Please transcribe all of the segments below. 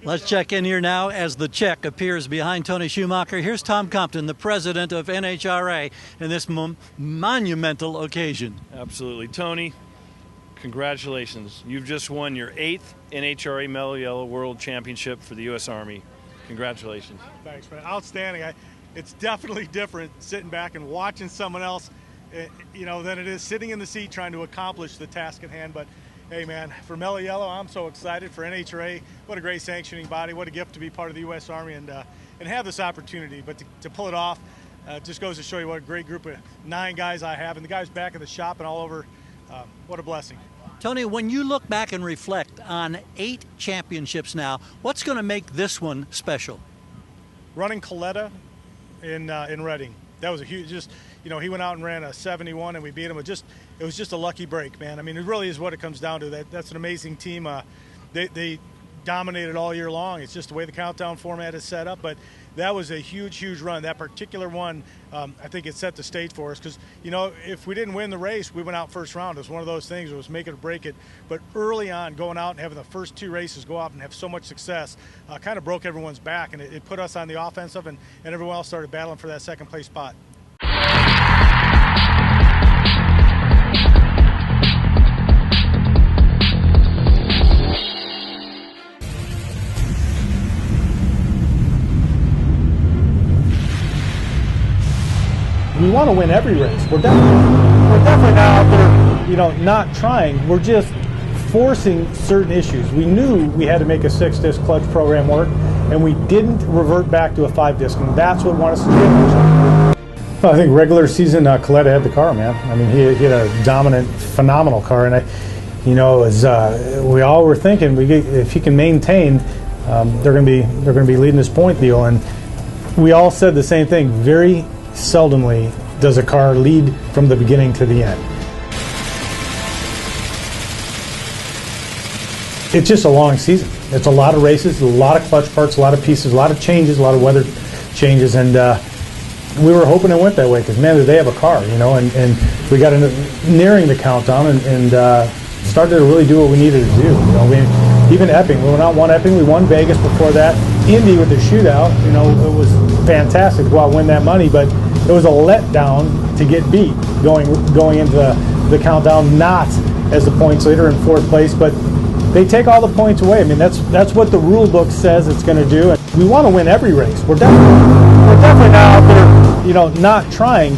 Let's check in here now as the Czech appears behind Tony Schumacher. Here's Tom Compton, the president of NHRA, in this monumental occasion. Absolutely. Tony, congratulations. You've just won your 8th NHRA Mellow Yellow World Championship for the U.S. Army. Congratulations. Thanks, man. Outstanding. It's definitely different sitting back and watching someone else, than it is sitting in the seat trying to accomplish the task at hand. But hey, man, for Mellow Yellow, I'm so excited. For NHRA, what a great sanctioning body. What a gift to be part of the U.S. Army and have this opportunity. But to pull it off just goes to show you what a great group of 9 guys I have. And the guys back in the shop and all over, what a blessing. Tony, when you look back and reflect on 8 championships now, what's going to make this one special? Running Coletta in Reading. That was a huge, he went out and ran a 71 and we beat him. It was just a lucky break, man. I mean, it really is what it comes down to. That's an amazing team. They dominated all year long. It's just the way the countdown format is set up. But that was a huge, huge run. That particular one, I think it set the stage for us because, if we didn't win the race, we went out first round. It was one of those things. It was make it or break it. But early on, going out and having the first 2 races go out and have so much success kind of broke everyone's back. And it put us on the offensive, and everyone else started battling for that second place spot. We want to win every race. We're definitely not out there, not trying. We're just forcing certain issues. We knew we had to make a 6-disc clutch program work, and we didn't revert back to a 5-disc, and that's what won us the championship. Well, I think regular season, Coletta had the car, man. I mean, he had a dominant, phenomenal car, and as we all were thinking, if he can maintain, they're going to be leading this point deal, and we all said the same thing. Very seldomly does a car lead from the beginning to the end. It's just a long season. It's a lot of races, a lot of clutch parts, a lot of pieces, a lot of changes, a lot of weather changes, and we were hoping it went that way because, man, they have a car, and we got nearing the countdown and started to really do what we needed to do. Even Epping, we went out and won Epping, we won Vegas before that. Indy with the shootout, it was fantastic to go out and win that money, but it was a letdown to get beat going into the countdown, not as the points leader in 4th place, but they take all the points away. I mean, that's what the rule book says it's going to do. And we want to win every race. We're definitely not out there, not trying.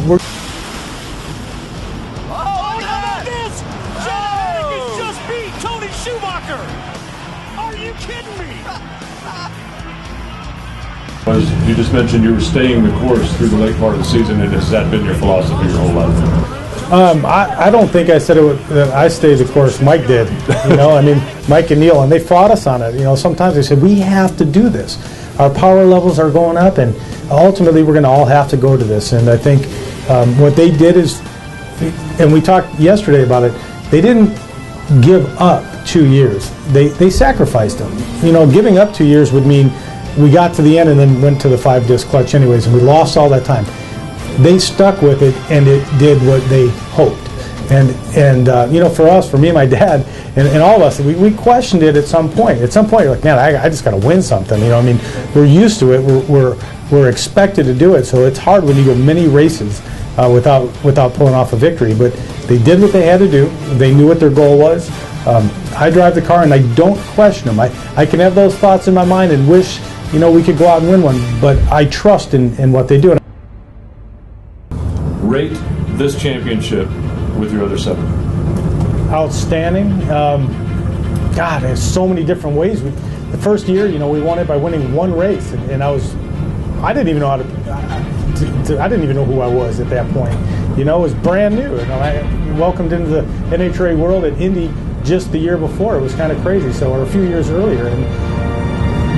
You just mentioned you were staying the course through the late part of the season, and has that been your philosophy your whole life? I don't think I said that I stayed the course. Mike did. I mean, Mike and Neil, and they fought us on it. Sometimes they said, we have to do this. Our power levels are going up, and ultimately we're going to all have to go to this. And I think what they did is, and we talked yesterday about it, they didn't give up 2 years. They sacrificed them. Giving up 2 years would mean we got to the end and then went to the 5-disc clutch anyways, and we lost all that time. They stuck with it, and it did what they hoped. And for us, for me and my dad, and all of us, we questioned it at some point. At some point, you're like, man, I just got to win something. We're used to it. We're expected to do it. So it's hard when you go many races without pulling off a victory. But they did what they had to do. They knew what their goal was. I drive the car, and I don't question them. I can have those thoughts in my mind and wish, we could go out and win one, but I trust in what they do. Rate this championship with your other 7. Outstanding. God, there's so many different ways. The first year, we won it by winning 1 race, and I didn't even know how to. I didn't even know who I was at that point. It was brand new. I welcomed into the NHRA world at Indy just the year before. It was kind of crazy. or a few years earlier, and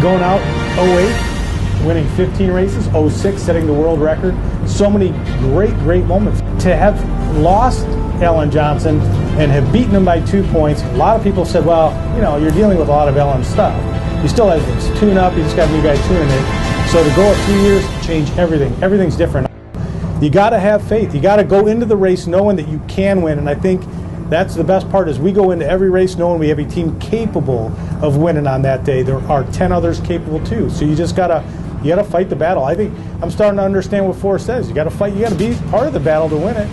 going out 08, winning 15 races, 06 setting the world record. So many great moments. To have lost Alan Johnson and have beaten him by 2 points, a lot of people said, well, you're dealing with a lot of Alan stuff. You still have this tune-up, you just got a new guy tuning it. So to go a few years, change everything. Everything's different. You got to have faith. You got to go into the race knowing that you can win, and I think That's the best part, is we go into every race knowing we have a team capable of winning on that day. There are 10 others capable too. So you just gotta fight the battle. I think I'm starting to understand what Forrest says. You gotta fight, you gotta be part of the battle to win it.